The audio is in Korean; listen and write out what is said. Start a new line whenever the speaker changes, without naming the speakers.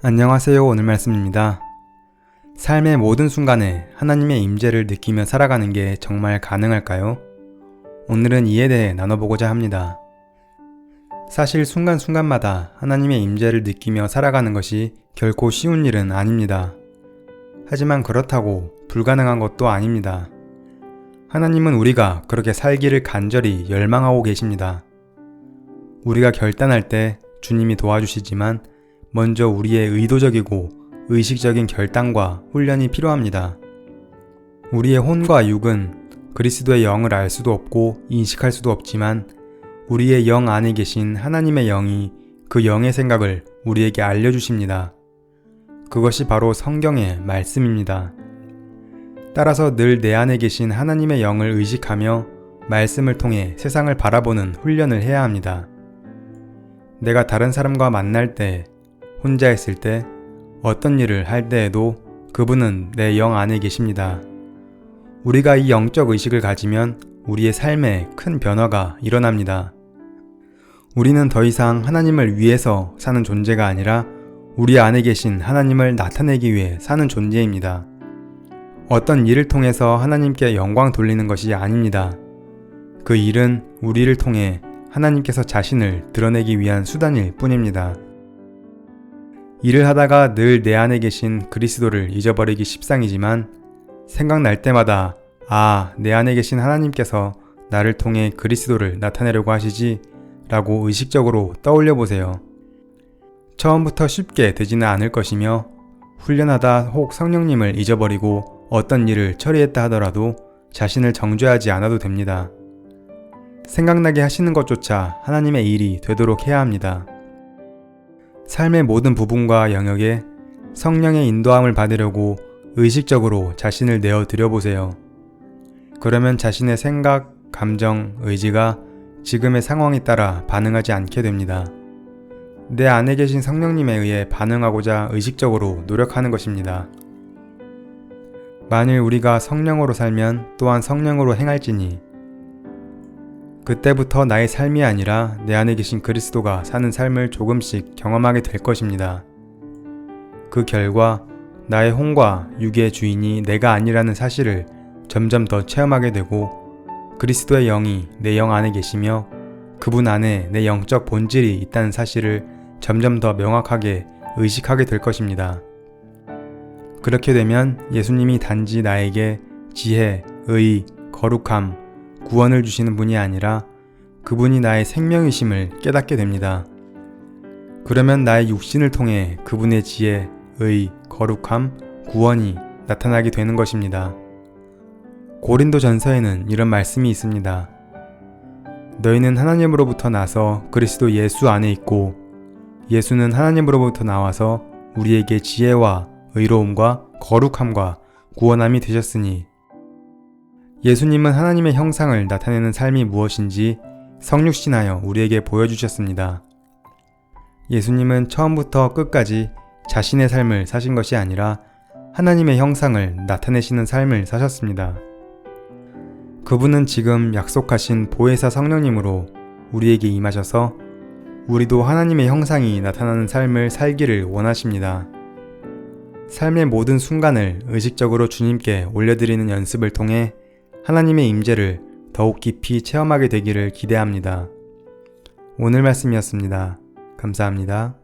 안녕하세요. 오늘 말씀입니다. 삶의 모든 순간에 하나님의 임재를 느끼며 살아가는 게 정말 가능할까요? 오늘은 이에 대해 나눠보고자 합니다. 사실 순간순간마다 하나님의 임재를 느끼며 살아가는 것이 결코 쉬운 일은 아닙니다. 하지만 그렇다고 불가능한 것도 아닙니다. 하나님은 우리가 그렇게 살기를 간절히 열망하고 계십니다. 우리가 결단할 때 주님이 도와주시지만 먼저 우리의 의도적이고 의식적인 결단과 훈련이 필요합니다. 우리의 혼과 육은 그리스도의 영을 알 수도 없고 인식할 수도 없지만 우리의 영 안에 계신 하나님의 영이 그 영의 생각을 우리에게 알려주십니다. 그것이 바로 성경의 말씀입니다. 따라서 늘 내 안에 계신 하나님의 영을 의식하며 말씀을 통해 세상을 바라보는 훈련을 해야 합니다. 내가 다른 사람과 만날 때, 혼자 있을 때, 어떤 일을 할 때에도 그분은 내 영 안에 계십니다. 우리가 이 영적 의식을 가지면 우리의 삶에 큰 변화가 일어납니다. 우리는 더 이상 하나님을 위해서 사는 존재가 아니라 우리 안에 계신 하나님을 나타내기 위해 사는 존재입니다. 어떤 일을 통해서 하나님께 영광 돌리는 것이 아닙니다. 그 일은 우리를 통해 하나님께서 자신을 드러내기 위한 수단일 뿐입니다. 일을 하다가 늘 내 안에 계신 그리스도를 잊어버리기 십상이지만 생각날 때마다 내 안에 계신 하나님께서 나를 통해 그리스도를 나타내려고 하시지 라고 의식적으로 떠올려 보세요. 처음부터 쉽게 되지는 않을 것이며 훈련하다 혹 성령님을 잊어버리고 어떤 일을 처리했다 하더라도 자신을 정죄하지 않아도 됩니다. 생각나게 하시는 것조차 하나님의 일이 되도록 해야 합니다. 삶의 모든 부분과 영역에 성령의 인도함을 받으려고 의식적으로 자신을 내어 드려보세요. 그러면 자신의 생각, 감정, 의지가 지금의 상황에 따라 반응하지 않게 됩니다. 내 안에 계신 성령님에 의해 반응하고자 의식적으로 노력하는 것입니다. 만일 우리가 성령으로 살면 또한 성령으로 행할지니 그때부터 나의 삶이 아니라 내 안에 계신 그리스도가 사는 삶을 조금씩 경험하게 될 것입니다. 그 결과 나의 혼과 육의 주인이 내가 아니라는 사실을 점점 더 체험하게 되고 그리스도의 영이 내 영 안에 계시며 그분 안에 내 영적 본질이 있다는 사실을 점점 더 명확하게 의식하게 될 것입니다. 그렇게 되면 예수님이 단지 나에게 지혜, 의, 거룩함, 구원을 주시는 분이 아니라 그분이 나의 생명이심을 깨닫게 됩니다. 그러면 나의 육신을 통해 그분의 지혜, 의, 거룩함, 구원이 나타나게 되는 것입니다. 고린도 전서에는 이런 말씀이 있습니다. 너희는 하나님으로부터 나서 그리스도 예수 안에 있고 예수는 하나님으로부터 나와서 우리에게 지혜와 의로움과 거룩함과 구원함이 되셨으니 예수님은 하나님의 형상을 나타내는 삶이 무엇인지 성육신하여 우리에게 보여주셨습니다. 예수님은 처음부터 끝까지 자신의 삶을 사신 것이 아니라 하나님의 형상을 나타내시는 삶을 사셨습니다. 그분은 지금 약속하신 보혜사 성령님으로 우리에게 임하셔서 우리도 하나님의 형상이 나타나는 삶을 살기를 원하십니다. 삶의 모든 순간을 의식적으로 주님께 올려드리는 연습을 통해 하나님의 임재를 더욱 깊이 체험하게 되기를 기대합니다. 오늘 말씀이었습니다. 감사합니다.